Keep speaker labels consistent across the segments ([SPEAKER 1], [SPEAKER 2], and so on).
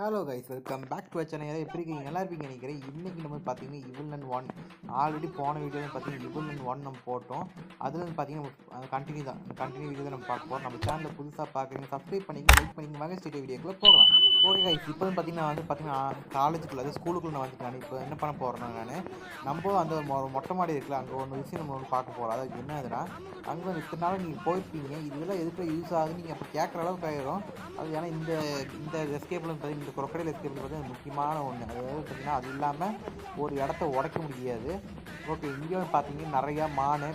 [SPEAKER 1] Hello guys, welcome back to channel. எப்படி இருக்கீங்க? நல்லா இருப்பீங்க நினைக்கிறேன். இன்றைக்கி நம்ம பார்த்தீங்கன்னா இவன் 1 ஆல்ரெடி போன வீடியோ பார்த்தீங்கன்னா இவன் 1 நம்ம போட்டோம். அதில் வந்து பார்த்தீங்கன்னா நம்ம கண்டினியூ வீடியோ தான் நம்ம பார்க்க போகிறோம். நம்ம சேனலில் புதுசாக பார்க்குறீங்க, சப்ஸ்கிரைப் பண்ணிங்க, லைக் பண்ணிங்க, வாங்க ஸ்டேடியோ வீடியோக்குள்ளே போகலாம். ஓகே கைஸ், இப்போ வந்து பார்த்தீங்கன்னா காலேஜுக்குள்ளே, அது ஸ்கூலுக்குள்ளே நான் வந்துட்டேன். இப்போ என்ன பண்ண போகிறேன்னா நம்ம அந்த மொட்டை மாடி இருக்குல்ல, அங்கே ஒன்று விஷயம் நம்ம ஒன்று பார்க்க போகிறோம். அதாவது என்னதுன்னா, அங்கே வந்து இத்தனை நாள் நீங்கள் போயிருப்பீங்க, இதெல்லாம் எதுக்குள்ள யூஸ் ஆகுது நீங்கள் அப்போ கேட்குற அளவுக்கு ஆயிரும். அது ஏன்னா இந்த எஸ்கேப்பில் பார்த்தீங்கன்னா இந்த crocodile எஸ்கேப்பில் பார்த்தீங்கன்னா முக்கியமான ஒன்று. அதாவது பார்த்தீங்கன்னா அது இல்லாமல் ஒரு இடத்த உடைக்க முடியாது. ஓகே, இங்கே வந்து பார்த்தீங்கன்னா நிறையா மான்,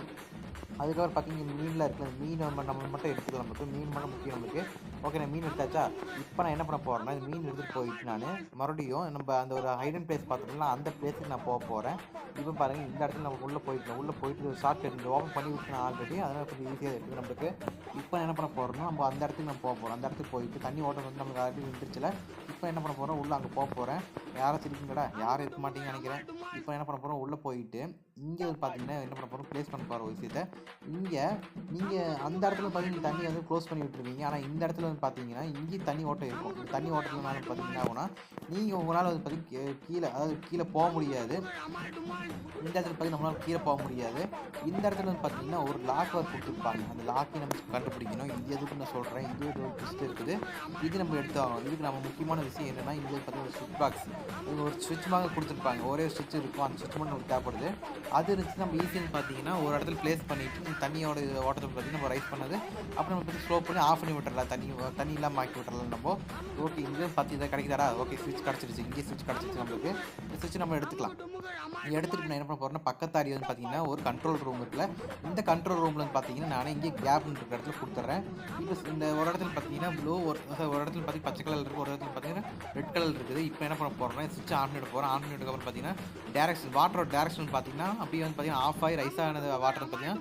[SPEAKER 1] அதுக்கப்புறம் பார்த்தீங்கன்னா மீன்லாம் இருக்குது. மீன் நம்ம மட்டும் எடுத்துக்கலாம். நமக்கு மீன் மட்டும் முக்கியம் நம்மளுக்கு. ஓகே, நான் மீன் எடுத்தாச்சா? இப்போ நான் என்ன பண்ண போகிறேன்னா, இந்த மீன் எடுத்துகிட்டு போயிட்டு நான் மறுபடியும் நம்ம அந்த ஒரு ஹைடன் பிளேஸ் பார்த்துட்டோம்னா அந்த பிளேஸுக்கு நான் போக போகிறேன். இப்போ பாருங்கள், இந்த இடத்துல நம்ம உள்ளே போயிட்டு ஷார்ட் கட் ஓப்பன் பண்ணி விட்டுருக்கேன் ஆல்ரெடி. அதனால் கொஞ்சம் ஈஸியாக இருக்குது நம்மளுக்கு. இப்போ என்ன பண்ண போகிறோம்னா, நம்ம அந்த இடத்துக்கு நம்ம போக போகிறோம். அந்த இடத்துக்கு போயிட்டு தண்ணி ஓட்டம் வந்து நமக்கு ஆல்ரெடி நின்றுச்சுல. இப்போ என்ன பண்ண போகிறோம், உள்ளே அங்கே போக போகிறேன். யாரும் சிரிக்குங்கடா, யாரும் இருக்க மாட்டீங்கன்னு நினைக்கிறேன். இப்போ என்ன பண்ண போகிறோம், உள்ளே போயிட்டு இங்கே வந்து பார்த்தீங்கன்னா என்ன பண்ண போகிறோம், ப்ளேஸ் பண்ண போகிற ஒரு விஷயத்தை இங்கே நீங்கள் அந்த இடத்துல பார்த்தீங்கன்னா தண்ணி வந்து க்ளோஸ் பண்ணி விட்டுருவீங்க. ஆனால் இந்த இடத்துல வந்து பார்த்தீங்கன்னா இங்கேயும் தண்ணி ஓட்டம் இருக்கும். இந்த தண்ணி ஓட்டத்துனால பார்த்தீங்கன்னா ஆகுனா நீங்கள் உங்களால் வந்து பார்த்தீங்கன்னா கீழே போக முடியாது. இந்த இடத்துல பார்த்தீங்கன்னா நம்மளால் கீழே போக முடியாது. இந்த இடத்துல வந்து பார்த்தீங்கன்னா ஒரு லாக் ஒர்க் கொடுத்துருப்பாங்க. அந்த லாக்கை நம்ம கண்டுபிடிக்கணும். இது எதுக்கு நான் சொல்கிறேன், இது ஒரு ட்விஸ்ட் இருக்குது. இது நம்ம எடுத்தாகணும். இதுக்கு நம்ம முக்கியமான விஷயம் என்னென்னா, இங்கே பார்த்தீங்கன்னா ஒரு ஸ்விட்ச் பாக்ஸ், இது ஒரு ஸ்விட்ச் மாதிரி கொடுத்துருப்பாங்க. ஒரே ஸ்விட்ச் இருக்கும். அந்த ஸ்விட்ச் மட்டும் நமக்கு தேவைப்படுது. அது இருந்துச்சு நம்ம ஈஸியாக பார்த்தீங்கன்னா ஒரு இடத்துல ப்ளேஸ் பண்ணிவிட்டு தண்ணியோட ஓட்டத்தை பார்த்தீங்கன்னா நம்ம ரைஸ் பண்ணது அப்புறம் நம்ம பற்றி ஸ்லோ பண்ணி ஆஃப் பண்ணி விட்டுறலாம். தண்ணி இல்லாமல் ஆக்கி விட்டுறலாம் நம்ம. ஓகே, இங்கே பார்த்து இதை கிடைக்குதாடா? ஓகே, ஸ்விட்ச் கிடச்சிருச்சு. இங்கே ஸ்விட்ச் கிடச்சிருச்சு நம்மளுக்கு. இந்த ஸ்விட்ச் நம்ம எடுத்துக்கலாம். எடுத்துகிட்டு நான் என்ன பண்ண போகிறேன்னா, பக்கத்தாரி வந்து பார்த்தீங்கன்னா ஒரு கண்ட்ரோல் ரூம் இருக்குல்ல, இந்த கண்ட்ரோல் ரூமில் வந்து பார்த்தீங்கன்னா நானே இங்கே கேப்னு இருக்கிற இடத்துல கொடுத்துட்றேன். இப்போ இந்த ஒரு இடத்துல பார்த்தீங்கன்னா ப்ளூ, ஒரு இடத்துல பார்த்தீங்கன்னா பச்சை கலர் இருக்குது, ஒரு இடத்துல பார்த்தீங்கன்னா ரெட் கலர் இருக்குது. இப்போ என்ன பண்ண போகிறேன்னா, ஸ்விட்ச் ஆன் பண்ணிட்டு போகிறேன். ஆன் பண்ணிட்டு அப்புறம் பார்த்தீங்கன்னா வாட்டரோட டேரக்ஷன் பார்த்தீங்கன்னா அப்படியே வந்து பார்த்தீங்கன்னா ஆஃப் ஆகி ரைஸ் ஆனது வாட்டர் பார்த்தீங்கன்னா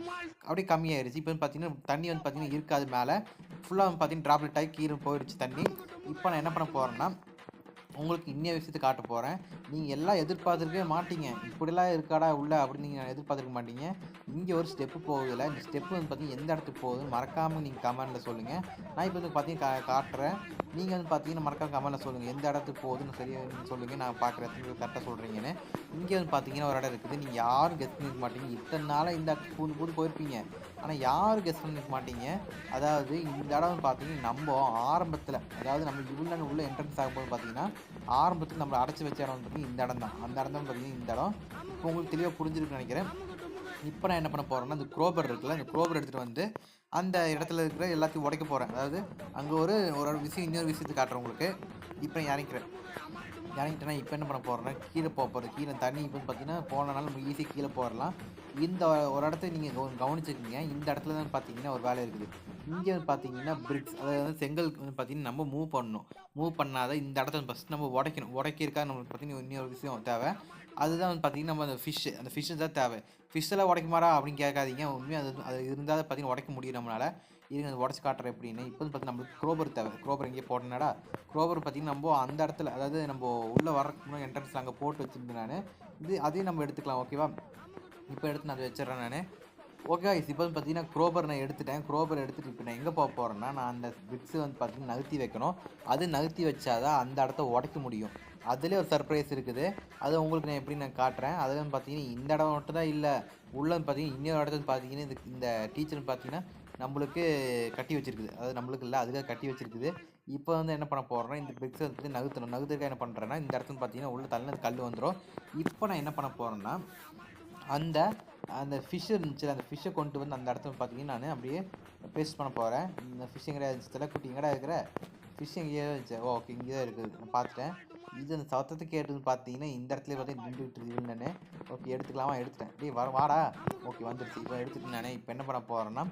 [SPEAKER 1] அப்படியே கம்மியாயிருச்சு. இப்போ வந்து பார்த்தீங்கன்னா தண்ணி வந்து பார்த்தீங்கன்னா இருக்காது. மேலே ஃபுல்லாக வந்து பார்த்தீங்கன்னா ட்ராப்லெட் ஆகி கீழே போயிடுச்சு தண்ணி. இப்போ நான் என்ன பண்ண போகிறேன்னா, உங்களுக்கு இன்னைய விஷயத்தை காட்ட போகிறேன். நீங்கள் எல்லாம் எதிர்பார்த்துருக்கவே மாட்டீங்க. இப்படிலாம் இருக்காடா உள்ள அப்படின்னு நீங்கள் எதிர்பார்த்துருக்க மாட்டீங்க. இங்கே ஒரு ஸ்டெப்பு போகுதில்ல, இந்த ஸ்டெப்பு வந்து பார்த்தீங்கன்னா எந்த இடத்துக்கு போகுதுன்னு மறக்காமல் நீங்கள் கமெண்டில் சொல்லுங்கள். நான் இப்போ வந்து பார்த்தீங்கன்னா காட்டுறேன். நீங்கள் வந்து பார்த்தீங்கன்னா மறக்காம கமெண்டில் சொல்லுங்கள் எந்த இடத்துக்கு போகுதுன்னு சரியாக சொல்லுங்கள். நான் பார்க்குற இடத்துக்கு கரெக்டாக சொல்கிறீங்கன்னு. இங்கே வந்து பார்த்தீங்கன்னா ஒரு இடம் இருக்குது. நீங்கள் யாரும் கெஸ்ட் பண்ணிக்க மாட்டீங்க. இத்தனை நாளாக இந்த இடத்துக்கு புது போயிருப்பீங்க, ஆனால் யாரும் கெஸ்ட் பண்ணிக்க மாட்டீங்க. அதாவது இந்த இடம் வந்து பார்த்தீங்கன்னா நம்ம ஆரம்பத்தில், அதாவது நம்ம இவ்வளோ உள்ள என்ட்ரன்ஸ் ஆகும்போது பார்த்தீங்கன்னா ஆரம்பத்தில் நம்மளை அடைச்சி வச்ச இடம் வந்து இந்த இடம் தான். அந்த இடம் தான் பார்த்தீங்கன்னா இந்த இடம். இப்போ உங்களுக்கு தெளிவாக புரிஞ்சிருக்குன்னு நினைக்கிறேன். இப்போ நான் என்ன பண்ண போகிறேன்னா, இந்த க்ரோபர் இருக்குல்ல, இந்த க்ரோபர் எடுத்துகிட்டு வந்து அந்த இடத்துல இருக்கிற எல்லாத்தையும் உடைக்க போகிறேன். அதாவது அங்கே ஒரு விஷயம், இன்னொரு விஷயத்தை காட்டுறேன் உங்களுக்கு. இப்போ நான் இறங்கிட்டேன்னா இப்போ என்ன பண்ண போகிறேன்னா, கீழே போகிறது. கீழே தண்ணி இப்போ பார்த்தீங்கன்னா போனனால நம்ம ஈஸியாக கீழே போயிடலாம். இந்த ஒரு இடத்த நீங்கள் கவனிச்சுக்கிங்க. இந்த இடத்துல தான் பார்த்தீங்கன்னா ஒரு வேலை இருக்குது. இங்கே வந்து பார்த்தீங்கன்னா பிரிக்ஸ், அதாவது வந்து செங்கல் வந்து பார்த்தீங்கன்னா நம்ம மூவ் பண்ணணும். மூவ் பண்ணாத இந்த இடத்த ஃபஸ்ட் நம்ம உடைக்கணும். உடைக்கிறக்கா நம்மளுக்கு பார்த்தீங்கன்னா இன்னொரு விஷயம் தேவை. அதுதான் வந்து பார்த்தீங்கன்னா நம்ம அந்த ஃபிஷ்ஷு தான் தேவை. ஃபிஷ்ஷெல்லாம் உடைக்குமாடா அப்படின்னு கேட்காதீங்க. உண்மையாக அது இருந்தால் பார்த்தீங்கன்னா உடைக்க முடியும் நம்மளால். இது உடச்சி காட்டுறேன் எப்படின்னு. இப்போ வந்து பார்த்தீங்கன்னா நம்மளுக்கு க்ரோபர் தேவை. க்ரோபர் எங்கேயே போட்டேனாடா, க்ரோபர் பார்த்தீங்கன்னா நம்ம அந்த இடத்துல, அதாவது நம்ம உள்ளே வரக்கு முன்னாடி என்ட்ரன்ஸில் அங்கே போட்டு வச்சுருந்தேன் நான். அதையும் நம்ம எடுத்துக்கலாம். ஓகேவா? இப்போ எடுத்து நான் அதை வச்சிடறேன் நான். ஓகே, இப்போ வந்து பார்த்தீங்கன்னா க்ரோபர் நான் எடுத்துட்டேன். க்ரோபர் எடுத்துகிட்டு இப்போ நான் எங்கே போக போகிறேன்னா, நான் அந்த பிட்ஸு வந்து பார்த்தீங்கன்னா நகர்த்தி வைக்கணும். அது நகர்த்தி வச்சாதான் அந்த இடத்த உடைக்க முடியும். அதுலேயே ஒரு சர்ப்ரைஸ் இருக்குது. அது உங்களுக்கு நான் எப்படி நான் காட்டுறேன். அதில் வந்து பார்த்தீங்கன்னா இந்த இடம் மட்டும் தான் இல்லை, உள்ளே வந்து பார்த்தீங்கன்னா இன்னொரு இடத்துல பார்த்தீங்கன்னா இந்த டீச்சர் பார்த்தீங்கன்னா நம்மளுக்கு கட்டி வச்சிருக்குது. அதாவது நம்மளுக்கு இல்லை, அதுக்காக கட்டி வச்சிருக்குது. இப்போ வந்து என்ன பண்ண போகிறேன்னா, இந்த பிக்ஸை வந்து நகர்த்துறதுக்காக என்ன பண்ணுறேன்னா, இந்த இடத்துல பார்த்தீங்கன்னா உள்ள தள்ளினது கல் வந்துடும். இப்போ நான் என்ன பண்ண போகிறேன்னா, அந்த ஃபிஷ் இருந்துச்சு, அந்த ஃபிஷ்ஷை கொண்டு வந்து அந்த இடத்துல பார்த்தீங்கன்னா நான் அப்படியே பேஸ்ட் பண்ண போகிறேன். இந்த ஃபிஷ் எங்கடா இருந்துச்சு, குட்டி எங்கடா இருக்கிற ஃபிஷ் எங்கேயோ இருந்துச்சு. ஓகே, இங்கே தான் இருக்குது, நான் பார்த்துட்டேன். இது அந்த சத்தத்தை கேட்டுன்னு பார்த்தீங்கன்னா இந்த இடத்துல பார்த்தீங்கன்னா நின்றுட்டு இருக்குது நான். ஓகே, எடுத்துக்கலாமா? எடுத்துட்டேன். வாடா. ஓகே, வந்துடுச்சு. இப்போ எடுத்துட்டு நான் இப்போ என்ன பண்ண போகிறேன்னா,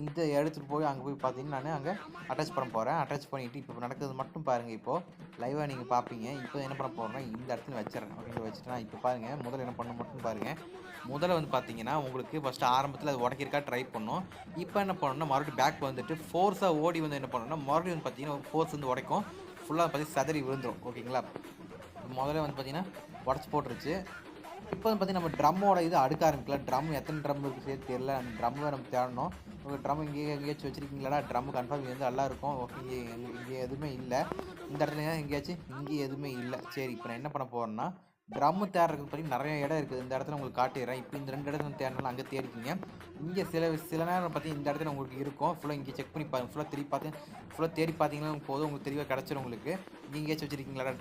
[SPEAKER 1] இதை எடுத்துகிட்டு போய் அங்கே போய் பார்த்தீங்கன்னா நான் அங்கே அட்டாச் பண்ண போகிறேன். அட்டாச் பண்ணிவிட்டு இப்போ நடக்கிறது மட்டும் பாருங்கள். இப்போது லைவாக நீங்கள் பார்ப்பீங்க. இப்போ என்ன பண்ண போகிறேன்னா, இந்த இடத்துல வச்சிடறேன். ஓகே, வச்சுட்டு இப்போ பாருங்கள் முதல்ல என்ன பண்ண மட்டும் பாருங்கள். முதல்ல வந்து பார்த்தீங்கன்னா உங்களுக்கு ஃபஸ்ட்டு ஆரம்பத்தில் அது உடைக்கிறக்கா ட்ரை பண்ணோம். இப்போ என்ன பண்ணணும்னா மறுபடியும் பேக் வந்துட்டு ஃபோர்ஸாக ஓடி வந்து என்ன பண்ணணும்னா மறுபடியும் வந்து பார்த்தீங்கன்னா ஃபோர்ஸ் வந்து உடைக்கும். ஃபுல்லாக பார்த்தீங்கன்னா சதறி விழுந்துடும். ஓகேங்களா? முதல்ல வந்து பார்த்தீங்கன்னா உடச்சி போட்டுருச்சு. இப்போ வந்து பார்த்தீங்கன்னா நம்ம ட்ரம்மோட இது அடுக்க ஆரம்பிக்கலாம். ட்ரம் எத்தனை ட்ரம் இருக்குது சேர்த்து தெரியல. அந்த ட்ரம்மை நம்ம தேடணும். உங்கள் ட்ரம் எங்கேயாச்சும் வச்சுருக்கீங்களாடா? ட்ரம் கன்ஃபார்ம் இங்கே வந்து நல்லா இருக்கும். ஓகே, இங்கே எதுவுமே இல்லை. இந்த இடத்துல எங்கேயாச்சும் இங்கே எதுவுமே இல்லை. சரி, இப்போ நான் என்ன பண்ண போகிறேன்னா ட்ரம்மு தேடுறதுக்கு பார்த்தீங்கன்னா நிறைய இடம் இருக்குது. இந்த இடத்துல உங்களுக்கு காட்டிடுறேன். இப்போ இந்த 2 இடத்துல தேடினாலும் அங்கே தேடிக்கிங்க. இங்கே சில நேரம் பார்த்தீங்கன்னா இந்த இடத்துல உங்களுக்கு இருக்கும். ஃபுல்லாக இங்கே செக் பண்ணி பாருங்க. ஃபுல்லாக தேடி பார்த்தீங்கன்னா போதும், உங்களுக்கு தெளிவாக கிடச்சிரும். உங்களுக்கு இங்கே எங்கேயாச்சும் வச்சுருக்கீங்களா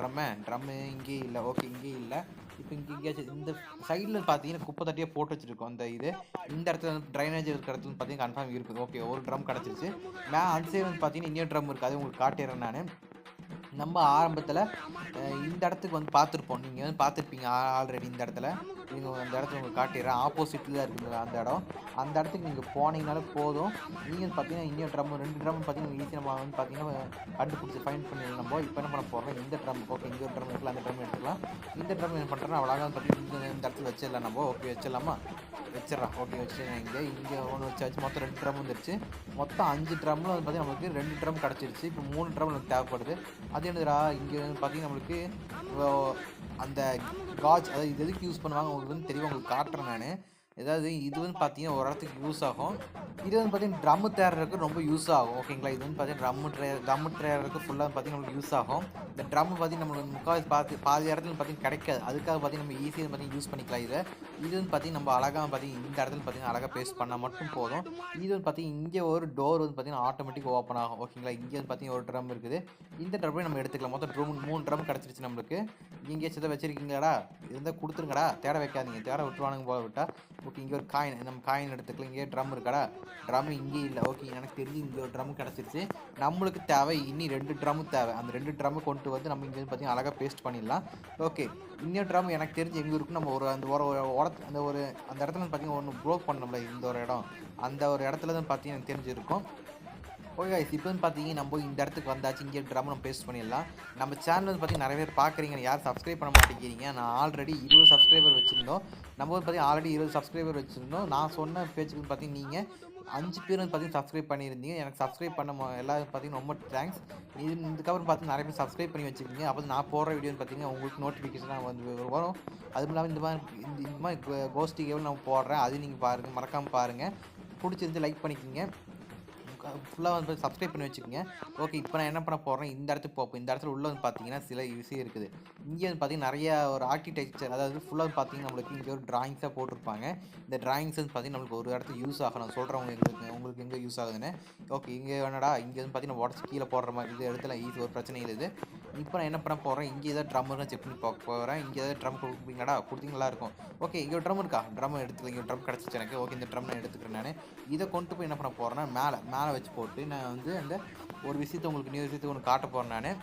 [SPEAKER 1] ட்ரம்மு இங்கேயும் இல்லை. ஓகே, இங்கேயும் இல்லை. இப்போ இங்கே எங்கேயாச்சும் இந்த சைடில் பார்த்தீங்கன்னா குப்பை தட்டியாக போட்டு வச்சுருக்கோம். இந்த இடத்துல வந்து ட்ரைனேஜ் இருக்கிற இடத்துல பார்த்தீங்கன்னா கன்ஃபார்ம் இருக்குது. ஓகே, ஒரு ட்ரம் கிடச்சிருச்சு. அந்த சைடு வந்து பார்த்தீங்கன்னா இன்னொரு ட்ரம் இருக்குது. அது உங்களுக்கு காட்டிடுறேன் நான். நம்ம ஆரம்பத்தில் இந்த இடத்துக்கு வந்து பார்த்துருப்போம். நீங்கள் வந்து பார்த்துருப்பீங்க ஆல்ரெடி. இந்த இடத்துல அந்த இடத்துல உங்களுக்கு காட்டிடுறேன். ஆப்போசிட்டில் தான் இருக்குது அந்த இடம். அந்த இடத்துக்கு நீங்கள் போனீங்கனாலே போதும். நீங்கள் பார்த்தீங்கன்னா இன்னொரு ட்ரம் 2 ட்ரம் பார்த்தீங்கன்னா ஈஸி நம்ம வந்து பார்த்தீங்கன்னா கண்டுபிடிச்சி ஃபைன் பண்ணிடலாம். நம்ம இப்போ என்ன பண்ண போகிறோம், இந்த ட்ரம் ஓகே இங்கே ஒரு ட்ரம் எடுக்கலாம், அந்த ட்ரம் எடுத்துக்கலாம். இந்த ட்ரம் என்ன பண்ணுறேன்னா அவ்வளோதான் பார்த்தீங்கன்னா இந்த இடத்துல வச்சிடலாம். நம்ம ஓகே வச்சிடலாமா? வச்சிடலாம். ஓகே வச்சுட்டு இங்கே ஒன்று வச்சு மொத்தம் 2 ட்ரம் வந்துருச்சு. மொத்தம் 5 ட்ரம்மில் வந்து பார்த்தீங்கன்னா நம்மளுக்கு 2 ட்ரம் கிடச்சிருச்சு. இப்போ 3 ட்ரம் நமக்கு தேவைப்படுது. அது என்னதுடா, இங்கே வந்து பார்த்தீங்கன்னா நம்மளுக்கு அந்த காஜ், அதாவது இது எதுக்கு யூஸ் பண்ணுவாங்க உங்களுக்கு வந்து தெரியும். உங்களுக்கு காட்டுறேன் நான். ஏதாவது இது வந்து பார்த்தீங்கன்னா ஒரு இடத்துக்கு யூஸ் ஆகும். இது வந்து பார்த்தீங்கன்னா ட்ரம்மு தேடுறதுக்கு ரொம்ப யூஸ் ஆகும். ஓகேங்களா? இது வந்து பார்த்தீங்கன்னா ட்ரம்மு தேடுறதுக்கு ஃபுல்லாக பார்த்தீங்கன்னா நம்மளுக்கு யூஸ் ஆகும். இந்த ட்ரம்மு பார்த்தீங்கன்னா நம்மளுக்கு முக்கால்வாசி பாதி இடத்துல பார்த்தீங்கன்னா கிடைக்காது. அதுக்காக பார்த்தீங்கன்னா நம்ம ஈஸியாக பார்த்தீங்கன்னா யூஸ் பண்ணிக்கலாம். இது வந்து பார்த்தீங்கன்னா நம்ம அழகாக பார்த்தீங்கன்னா இந்த இடத்துல பார்த்தீங்கன்னா அழகாக பேஸ்ட் பண்ணால் மட்டும் போதும். இது வந்து பார்த்தீங்கன்னா இங்கே ஒரு டோர் வந்து பார்த்தீங்கன்னா ஆட்டோமேட்டிக் ஓப்பன் ஆகும். ஓகேங்களா? இங்கே வந்து பார்த்தீங்கன்னா ஒரு ட்ரம் இருக்குது. இந்த ட்ரம்மையும் நம்ம எடுத்துக்கலாம். மொத்தம் 3 ட்ரம் கிடச்சிருச்சு நம்மளுக்கு. எங்கேயாச்சும் எதை வச்சிருக்கீங்களாடா? இருந்தால் கொடுத்துருங்கடா, தேட வைக்காதீங்க. தேட விட்டுருவானுங்க போல விட்டா. ஓகே, இங்கே ஒரு காயின், நம்ம காயின் எடுத்துக்கலாம். இங்கே ட்ரம் இருக்காடா? ட்ரம் இங்கே இல்லை. ஓகே, எனக்கு தெரிஞ்சு இங்கே ஒரு ட்ரம் கிடச்சிருச்சு. நம்மளுக்கு தேவை இனி 2 ட்ரம்மு தேவை. அந்த 2 ட்ரம்மை கொண்டு வந்து நம்ம இங்கே வந்து பார்த்தீங்கன்னா அழகாக பேஸ்ட் பண்ணிடலாம். ஓகே, இன்னொரு ட்ரம் எனக்கு தெரிஞ்சு எங்கே இருக்குன்னு நம்ம அந்த இடத்துல பார்த்தீங்கன்னா ஒன்று ப்ரோக் பண்ணோம்ல, இந்த ஒரு இடம், அந்த ஒரு இடத்துல தான் பார்த்தீங்கன்னா எனக்கு தெரிஞ்சிருக்கும். ஓகே கைஸ், இப்போ வந்து பார்த்தீங்கன்னா நம்ம இந்த இடத்துக்கு வந்தாச்சு. இங்கே ட்ரம் நம்ம பேஸ்ட் பண்ணிடலாம். நம்ம சேனல் வந்து பார்த்தீங்கன்னா நிறைய பேர் பார்க்குறீங்க, யார் சப்ஸ்கிரைப் பண்ண மாட்டேங்கிறீங்க. நான் ஆல்ரெடி 20 சப்ஸ்கிரைபர் வச்சுருந்தோம். நம்ம வந்து பார்த்தீங்கன்னா ஆல்ரெடி 20 சப்ஸ்கிரைபர் வச்சுருந்தோம். நான் சொன்ன பேச்சுக்கு பார்த்தீங்கன்னா நீங்கள் 5 பேர் வந்து பார்த்தீங்கன்னா சப்ஸ்கிரைப் பண்ணியிருந்தீங்க. எனக்கு சப்ஸ்கிரைப் பண்ண எல்லாரும் பார்த்தீங்கன்னா ரொம்ப தேங்க்ஸ். இதுக்கப்புறம் பார்த்தீங்கன்னா நிறைய பேர் சப்ஸ்கிரைப் பண்ணி வச்சுருக்கீங்க. அப்போ நான் போடுற வீடியோன்னு பார்த்தீங்கன்னா உங்களுக்கு நோட்டிஃபிகேஷனாக வந்து வரும். அதுவும் இல்லாமல் இந்த மாதிரி கோஸ்டி கேவல் நான் போடுறேன். அது நீங்கள் பாருங்கள், மறக்காமல் பாருங்கள். பிடிச்சிருந்து லைக் பண்ணிக்கோங்க. ஃபுல்லாக வந்து சப்ஸ்கிரைப் பண்ணி வச்சுக்கோங்க. ஓகே, இப்போ நான் என்ன பண்ண போகிறேன், இந்த இடத்துக்கு போப்போம். இந்த இடத்துல உள்ள வந்து பார்த்தீங்கன்னா சில விஷயம் இருக்குது. இங்கே வந்து பார்த்தீங்கன்னா நிறைய ஒரு ஆர்கிடெக்சர், அதாவது ஃபுல்லாக வந்து பார்த்தீங்கன்னா நம்மளுக்கு இங்கே ஒரு ட்ராயிங்ஸாக போட்டிருப்பாங்க. இந்த ட்ராயிங்ஸ் வந்து பார்த்தீங்கன்னா நம்மளுக்கு ஒரு இடத்துல யூஸ் ஆகும். நான் சொல்கிறவங்க உங்களுக்கு எங்கே யூஸ் ஆகுதுன்னு. ஓகே, இங்கே வேணடா, இங்கே வந்து பார்த்தீங்கன்னா உடச்சி கீழே போடுற மாதிரி இது இடத்துல ஈஸி ஒரு பிரச்சனை இல்லை. இப்போ நான் என்ன பண்ண போகிறேன், இங்கே ஏதாவது ட்ரம்முன்னு செக் பண்ணி பார்க்க போகிறேன். இங்கே ஏதாவது ட்ரம் கொடுப்பீங்கடா? கொடுத்தீங்களா இருக்கும். ஓகே, இங்கே ஒரு ட்ரம் இருக்கா? ட்ரம் எடுத்துக்கலாம். இங்கே ட்ரம் கிடச்சிச்சு எனக்கு. ஓகே, இந்த ட்ரம் நான் எடுத்துக்கிறேன். நான் இதை கொண்டு போய் என்ன பண்ண போகிறேன்னா மேலே வச்சு போட்டு நான் வந்து அந்த ஒரு விஷயத்தை உங்களுக்கு நியூ விஷயத்துக்கு ஒன்று காட்ட போகிறேன் நான்.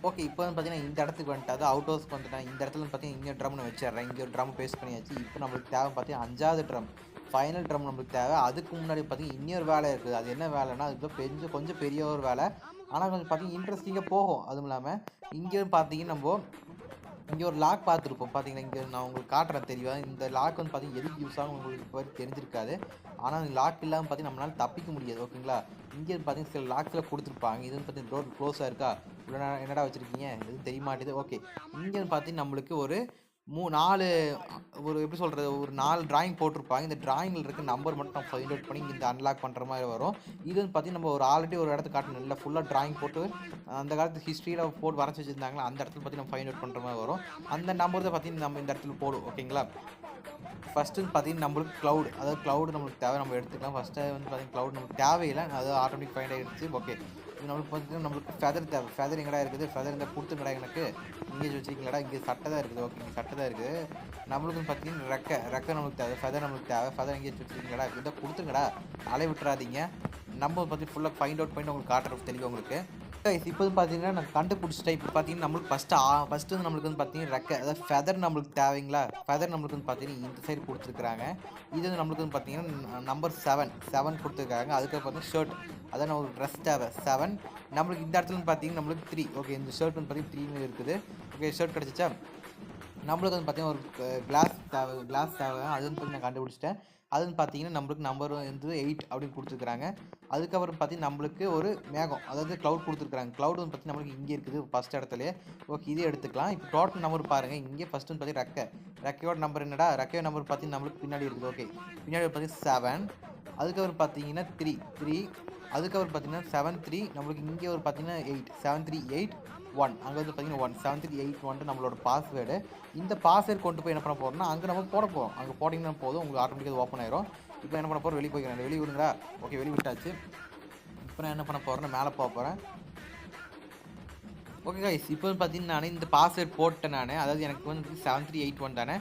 [SPEAKER 1] ஓகே, இப்போ வந்து பார்த்தீங்கன்னா இந்த இடத்துக்கு வந்துட்டு அது அவுட் ஹவுஸ்க்கு வந்துட்டேன். இந்த இடத்துல பார்த்தீங்கன்னா இங்கே ட்ரம் நான் வச்சிடுறேன். இங்கே ஒரு ட்ரம் பேஸ்ட் பண்ணியாச்சு. இப்போ நம்மளுக்கு தேவை பார்த்தீங்கன்னா 5வது ட்ரம், ஃபைனல் ட்ரம் நம்மளுக்கு தேவை. அதுக்கு முன்னாடி பார்த்தீங்கன்னா இன்னொரு வேலை இருக்குது. அது என்ன வேலைன்னா, அது கொஞ்சம் பெரிய ஒரு வேலை. ஆனால் கொஞ்சம் பார்த்தீங்கன்னா இன்ட்ரெஸ்டிங்காக போகும். அதுவும் இல்லாமல் இங்கே பார்த்தீங்கன்னா நம்ம இங்கே ஒரு லாக் பார்த்துருப்போம். பார்த்தீங்கன்னா இங்கே நான் உங்களுக்கு காட்டுறேன் தெரியும். இந்த லாக் வந்து பார்த்தீங்கன்னா எதுக்கு யூஸ் ஆகும் உங்களுக்கு இப்போ தெரிஞ்சிருக்காது. ஆனால் அந்த லாக் இல்லாமல் பார்த்தீங்கன்னா நம்மளால் தப்பிக்க முடியாது. ஓகேங்களா? இங்கே பார்த்தீங்கன்னா சில லாக்ஸில் கொடுத்துருப்பாங்க. இது வந்து பார்த்தீங்கன்னா டோர் க்ளோஸாக இருக்கா? இவ்வளோ என்னடா வச்சுருக்கீங்க, எதுவும் தெரிய மாட்டேது. ஓகே, இங்கே பார்த்தீங்கன்னா நம்மளுக்கு ஒரு 4 ஒரு எப்படி சொல்கிறது, ஒரு 4 ட்ராயிங் போட்டிருப்பாங்க. இந்த ட்ராயிங்கில் இருக்க நம்பர் மட்டும் நம்ம ஃபைண்ட் அவுட் பண்ணி இந்த அன்லாக் பண்ணுற மாதிரி வரும். இது வந்து பார்த்தீங்கன்னா நம்ம ஒரு ஆல்ரெடி ஒரு இடத்த காட்டணும், இல்லை ஃபுல்லாக ட்ராயிங் போட்டு அந்த காலத்து ஹிஸ்ட்ரியில் போட்டு வரைச்சி வச்சுருந்தாங்களா, அந்த இடத்துல பார்த்தீங்கன்னா நம்ம ஃபைண்ட் அவுட் பண்ணுற மாதிரி வரும். அந்த நம்பர் தான் பார்த்தீங்கன்னா நம்ம இந்த இடத்துல போடும். ஓகேங்களா? ஃபஸ்ட்டு வந்து பார்த்தீங்கன்னா நம்மளுக்கு க்ளவுட், அதாவது க்ளவுட் நம்மளுக்கு தேவை, நம்ம எடுத்துக்கலாம். ஃபஸ்ட்டு வந்து பார்த்தீங்கன்னா க்ளவுட் நம்மளுக்கு தேவையில்லை, அது ஆட்டோமேட்டிக் ஃபைண்ட் ஆகிடுச்சு. ஓகே, இது நம்மளுக்கு பார்த்தீங்கன்னா நம்மளுக்கு ஃபெதர் தேவை. ஃபெதர் எங்கடா இருக்குது? ஃபெதர் இருந்தால் கொடுத்துங்கடா எனக்கு. இங்கே வச்சுருக்கீங்களா? இங்கே சட்டை தான் இருக்குது. ஓகே, இங்கே சட்டை தான் இருக்குது. நம்மளுக்கு வந்து பார்த்தீங்கன்னா ரெக்கை நம்மளுக்கு தேவை. ஃபெதர் நம்மளுக்கு தேவை. ஃபெதர் எங்கேயாச்சும் வச்சுருக்கீங்களா? இதை கொடுத்துங்கடா, அலை விட்டுறாதீங்க. நம்ம பார்த்தீங்கன்னா ஃபுல்லாக ஃபைண்ட் அவுட் பண்ணி உங்களுக்கு காட்டுறது தெரியும் உங்களுக்கு. இப்போ வந்து பார்த்தீங்கன்னா நான் கண்டுபிடிச்சிட்டேன். இப்போ பார்த்தீங்கன்னா நம்மளுக்கு ஃபஸ்ட்டு வந்து நம்மளுக்கு வந்து பார்த்தீங்கன்னா ரெக்கை, அதாவது ஃபெதர் நம்மளுக்கு தேவைங்களா? ஃபெதர் நம்மளுக்கு வந்து பார்த்தீங்கன்னா இந்த சைடு கொடுத்துருக்குறாங்க. இது வந்து நம்மளுக்கு வந்து பார்த்தீங்கன்னா நம்பர் 7 கொடுத்துருக்காங்க. அதுக்கு பார்த்தீங்கன்னா ஷர்ட், அதான் ஒரு ட்ரெஸ் தேவை 7. நம்மளுக்கு இந்த இடத்துல வந்து பார்த்தீங்கன்னா நம்மளுக்கு 3. ஓகே, இந்த ஷர்ட் வந்து பார்த்தீங்கன்னா 3 இருக்குது. ஓகே, ஷர்ட் கிடச்சிச்சா? நம்மளுக்கு வந்து பார்த்தீங்கன்னா ஒரு கிளாஸ் தேவை. அது வந்து நான் கண்டுபிடிச்சிட்டேன். அது வந்து பார்த்தீங்கன்னா நம்மளுக்கு நம்பர் வந்து 8 அப்படின்னு கொடுத்துருக்குறாங்க. அதுக்கப்புறம் பார்த்தீங்கன்னா நம்மளுக்கு ஒரு மேகம், அதாவது க்ளவுட் கொடுத்துருக்காங்க. க்ளவுட் வந்து பார்த்தீங்கன்னா நம்மளுக்கு இங்கே இருக்குது ஃபஸ்ட் இடத்துலயே. ஓகே, இதே எடுத்துக்கலாம். இப்போ டோட்டல் நம்பர் பாருங்கள். இங்கே ஃபஸ்ட்டு வந்து பார்த்தீங்கன்னா ரெக்கையோட நம்பர் என்னடா, ரெக்கையோட நம்பர் பார்த்தீங்கன்னா நம்மளுக்கு பின்னாடி இருக்குது. ஓகே, பின்னாடி பார்த்தீங்கன்னா 7, அதுக்கப்புறம் பார்த்தீங்கன்னா 3, அதுக்கப்புறம் பார்த்தீங்கன்னா 7 3, நம்மளுக்கு இங்கே ஒரு பார்த்தீங்கன்னா 8, 738 1, அங்கே வந்து பார்த்தீங்கன்னா 1, 738 நம்மளோட பாஸ்வேர்டு. இந்த பாஸ்வேர்டு கொண்டு போய் என்ன பண்ண போகிறோம்னா அங்கே நம்ம போட போகிறோம். அங்கே போட்டிங்கன்னா போதும், உங்களுக்கு ஆட்டோமேட்டிக்காக ஓப்பன் ஆயிரும். இப்போ என்ன பண்ண போகிறோம், வெளியே போய்க்கிறேன். வெளியே விடுங்களா. ஓகே, வெளியே விட்டாச்சு. இப்போ நான் என்ன பண்ண போகிறேன்னா மேலே போக போகிறேன். ஓகே கைஸ், இப்போ வந்து பார்த்தீங்கன்னா நான் இந்த பாஸ்வேர்ட் போட்டேன். நான் அதாவது எனக்கு வந்து 7381 தானே,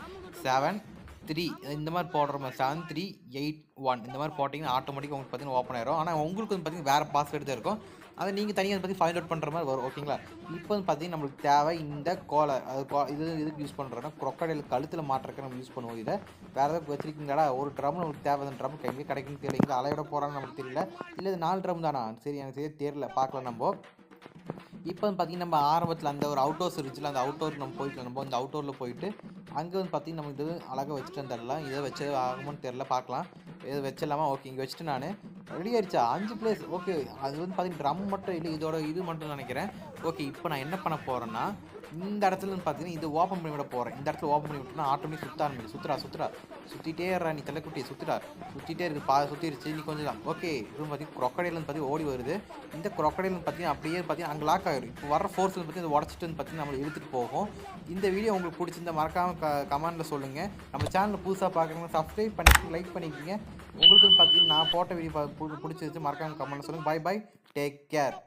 [SPEAKER 1] 73 இந்த மாதிரி போடுற மாதிரி 7381 இந்த மாதிரி போட்டிங்கன்னா ஆட்டோமேட்டிக்காக உங்களுக்கு பார்த்தீங்கன்னா ஓப்பன் ஆயிரும். ஆனால் உங்களுக்கு வந்து பார்த்தீங்கன்னா வேறு பாஸ்வேர்டு தான் இருக்கும். அதை நீங்கள் தனியாக வந்து ஃபைண்ட் அவுட் பண்ணுற மாதிரி வரும். ஓகேங்களா. இப்போ வந்து பார்த்தீங்கன்னா நம்மளுக்கு தேவை இந்த கோலை, அது இதுக்கு யூஸ் பண்ணுறோன்னா crocodile கழுத்தில் மாட்டுறதுக்கு நம்ம யூஸ் பண்ணுவோம். இதை வேறு ஏதாவது வச்சிருக்கீங்களா, ஒரு ட்ரம் நமக்கு தேவை. அந்த ட்ரம் எங்கே கிடைக்குன்னு தெரியல, இங்கே அலையோட போகிறான்னு நமக்கு தெரியல. இல்லை இது 4 ட்ரம் தானா, சரி எனக்கு சரியாக தெரியல, பார்க்கலாம் நம்ம. இப்போ வந்து பார்த்தீங்கன்னா நம்ம ஆரம்பத்தில் அந்த ஒரு அவுட் ஹவுஸ் இருந்துச்சுல, அந்த அவுட் ஹவுஸ் நம்ம போய்க்கலாம். நம்ம அந்த அவுட் ஹவுஸில் போயிட்டு அங்கே வந்து பார்த்தீங்கன்னா நம்ம இது அழகாக வச்சுட்டு வந்துடலாம். இதை வச்சு ஆகுமான்னு தெரில, பார்க்கலாம். இதை வச்சிடலாமா. ஓகே, இங்கே வச்சுட்டு நான் ரெடி ஆயிடுச்சா 5 பிளேஸ். ஓகே, அது வந்து பார்த்தீங்கன்னா ட்ரம் மட்டும் இல்லை, இதோட இது மட்டும் நினைக்கிறேன். ஓகே, இப்போ நான் என்ன பண்ண போகிறேன்னா இந்த இடத்துல வந்து பார்த்தீங்கன்னா இது ஓப்பன் பண்ணி விட போகிறேன். இந்த இடத்துல ஓப்பன் பண்ணி விட்டோம்னா ஆட்டோமேட்டிக் சுற்ற ஆரம்பிக்கும். சுற்றிட்டே இருறா நீ தலைக்குட்டி, சுற்றிட்டே இருக்குது. சுற்றிடுச்சு நீ கொஞ்சம் தான். ஓகே, இது பார்த்தீங்கன்னா crocodile வந்து பார்த்தீங்கன்னா ஓடி வருது. இந்த crocodile வந்து பார்த்தீங்கன்னா அப்படியே பார்த்தீங்கன்னா அங்கே லாக் ஆகிடும். இப்போ வர ஃபோர்ஸ் வந்து பார்த்தீங்கன்னா உடச்சிட்டு வந்து பார்த்தீங்கன்னா நம்மளை இழுத்துட்டு போகும். இந்த வீடியோ உங்களுக்கு பிடிச்சிருந்தா மறக்காமல் கமெண்ட்டில் சொல்லுங்கள். நம்ம சேனலில் புதுசாக பார்க்குறவங்க சப்ஸ்கிரைப் பண்ணிக்கோங்க, லைக் பண்ணிக்கோங்க. உங்களுக்கு வந்து பார்த்தீங்கன்னா நான் போட்ட வீடியோ பிடிச்சிருச்சு மறக்காமல் கமெண்ட்டில் சொல்லுங்கள். Bye bye, take care.